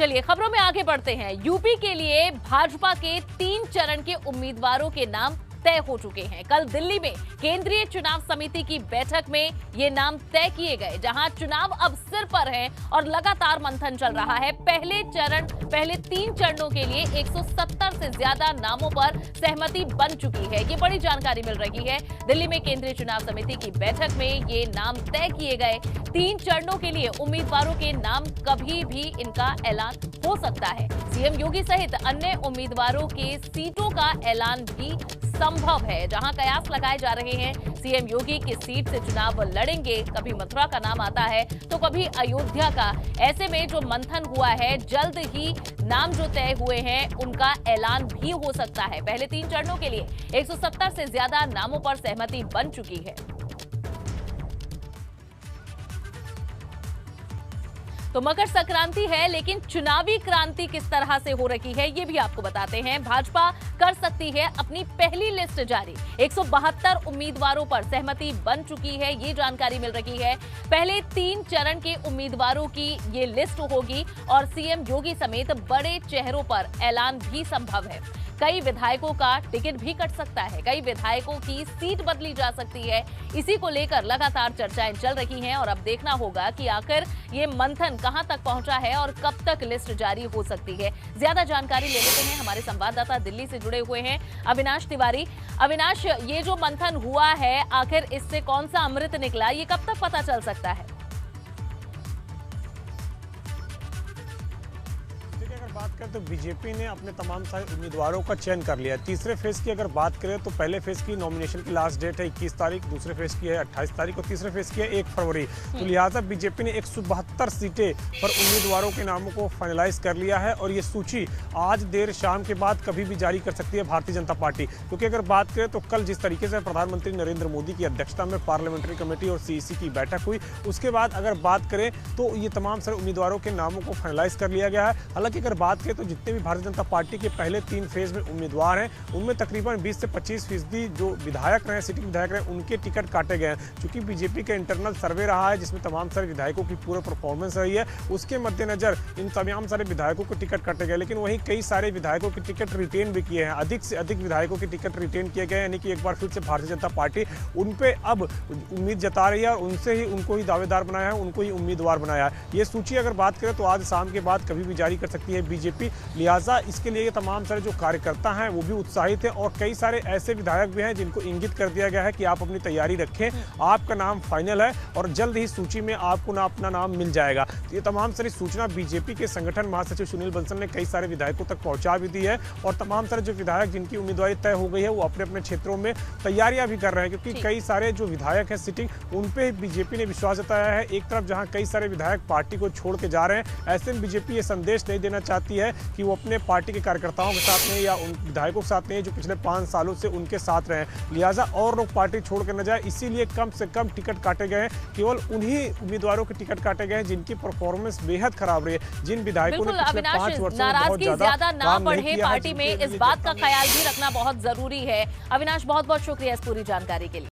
चलिए खबरों में आगे बढ़ते हैं। यूपी के लिए भाजपा के 3 चरण के उम्मीदवारों के नाम तय हो चुके हैं। कल दिल्ली में केंद्रीय चुनाव समिति की बैठक में ये नाम तय किए गए, जहां चुनाव अब सिर पर है और लगातार मंथन चल रहा है। पहले 3 चरणों के लिए 170 से ज्यादा नामों पर सहमति बन चुकी है। ये बड़ी जानकारी मिल रही है। दिल्ली में केंद्रीय चुनाव समिति की बैठक में ये नाम तय किए गए। 3 चरणों के लिए उम्मीदवारों के नाम कभी भी इनका ऐलान हो सकता है। सीएम योगी सहित अन्य उम्मीदवारों के सीटों का ऐलान भी संभव है। जहां कयास लगाए जा रहे हैं सीएम योगी किस सीट से चुनाव लड़ेंगे। कभी मथुरा का नाम आता है तो कभी अयोध्या का। ऐसे में जो मंथन हुआ है, जल्द ही नाम जो तय हुए हैं उनका ऐलान भी हो सकता है। पहले 3 चरणों के लिए 170 से ज्यादा नामों पर सहमति बन चुकी है। तो मकर संक्रांति है, लेकिन चुनावी क्रांति किस तरह से हो रही है ये भी आपको बताते हैं। भाजपा कर सकती है अपनी पहली लिस्ट जारी। 172 उम्मीदवारों पर सहमति बन चुकी है, ये जानकारी मिल रही है। पहले 3 चरण के उम्मीदवारों की ये लिस्ट होगी और सीएम योगी समेत बड़े चेहरों पर ऐलान भी संभव है। कई विधायकों का टिकट भी कट सकता है, कई विधायकों की सीट बदली जा सकती है। इसी को लेकर लगातार चर्चाएं चल रही हैं और अब देखना होगा कि आखिर ये मंथन कहां तक पहुंचा है और कब तक लिस्ट जारी हो सकती है। ज्यादा जानकारी ले लेते हैं, हमारे संवाददाता दिल्ली से जुड़े हुए हैं अविनाश तिवारी। अविनाश, ये जो मंथन हुआ है, आखिर इससे कौन सा अमृत निकला, ये कब तक पता चल सकता है? बात करें तो बीजेपी ने अपने तमाम सारे उम्मीदवारों का चयन कर लिया है। तीसरे फेज की अगर बात करें तो पहले फेज की नॉमिनेशन की लास्ट डेट है 21 तारीख, दूसरे फेज की है 28 तारीख और तीसरे फेज की है 1 फरवरी। तो लिहाजा बीजेपी ने 172 सीटें पर उम्मीदवारों के नामों को फाइनलाइज कर लिया है और ये सूची आज देर शाम के बाद कभी भी जारी कर सकती है भारतीय जनता पार्टी। क्योंकि अगर बात करें तो कल जिस तरीके से प्रधानमंत्री नरेंद्र मोदी की अध्यक्षता में पार्लियामेंट्री कमेटी और सीईसी की बैठक हुई, उसके बाद अगर बात करें तो ये तमाम सारे उम्मीदवारों के नामों को फाइनलाइज कर लिया गया है। हालांकि अगर बात करें तो जितने भी भारतीय जनता पार्टी के पहले 3 फेज में उम्मीदवार हैं, उनमें तकरीबन 20 से 25% जो विधायक रहे, सिटिंग विधायक रहे, उनके टिकट काटे गए हैं। चूंकि बीजेपी का इंटरनल सर्वे रहा है जिसमें तमाम सारे विधायकों की पूरी परफॉर्मेंस रही है, उसके मद्देनजर इन तमाम सारे विधायकों को टिकट काटे गए। लेकिन वहीं कई सारे विधायकों के टिकट रिटेन भी किए हैं, अधिक से अधिक विधायकों के टिकट रिटेन किए गए, यानी कि एक बार फिर से भारतीय जनता पार्टी उन पे अब उम्मीद जता रही है और उनसे ही उनको ही दावेदार बनाया है, उनको ही उम्मीदवार बनाया है। ये सूची अगर बात करें तो आज शाम के बाद कभी भी जारी कर सकती है बीजेपी। लिहाजा इसके लिए तमाम सारे जो कार्यकर्ता हैं वो भी उत्साहित हैं और कई सारे ऐसे विधायक भी हैं जिनको इंगित कर दिया गया है कि आप अपनी तैयारी रखें, आपका नाम फाइनल है और जल्द ही सूची में आपको अपना नाम मिल जाएगा। ये तमाम सारी सूचना बीजेपी के संगठन महासचिव सुनील बंसल ने कई सारे विधायकों तक पहुंचा भी दी है और तमाम सारे जो विधायक जिनकी उम्मीदवारी तय हो गई है वो अपने अपने क्षेत्रों में तैयारियां भी कर रहे हैं। क्योंकि कई सारे जो विधायक हैं सिटिंग, उन पे बीजेपी ने विश्वास जताया है। एक तरफ जहां कई सारे विधायक पार्टी को छोड़ के जा रहे हैं, ऐसे में बीजेपी ये संदेश नहीं देना चाहती है कि वो अपने पार्टी के कार्यकर्ताओं के साथ नहीं या उन विधायकों के साथ नहीं जो पिछले 5 सालों से उनके साथ रहे। लिहाजा और लोग पार्टी छोड़ कर न जाए, इसीलिए कम से कम टिकट काटे गए हैं। केवल उन्हीं उम्मीदवारों के टिकट काटे गए हैं जिनकी परफॉर्मेंस बेहद खराब रही है, जिन विधायकों ने पिछले 5 वर्षों में बहुत ज्यादा ना बढ़े पार्टी में, इस बात का ख्याल भी रखना बहुत जरूरी है। अविनाश, बहुत बहुत शुक्रिया इस पूरी जानकारी के लिए।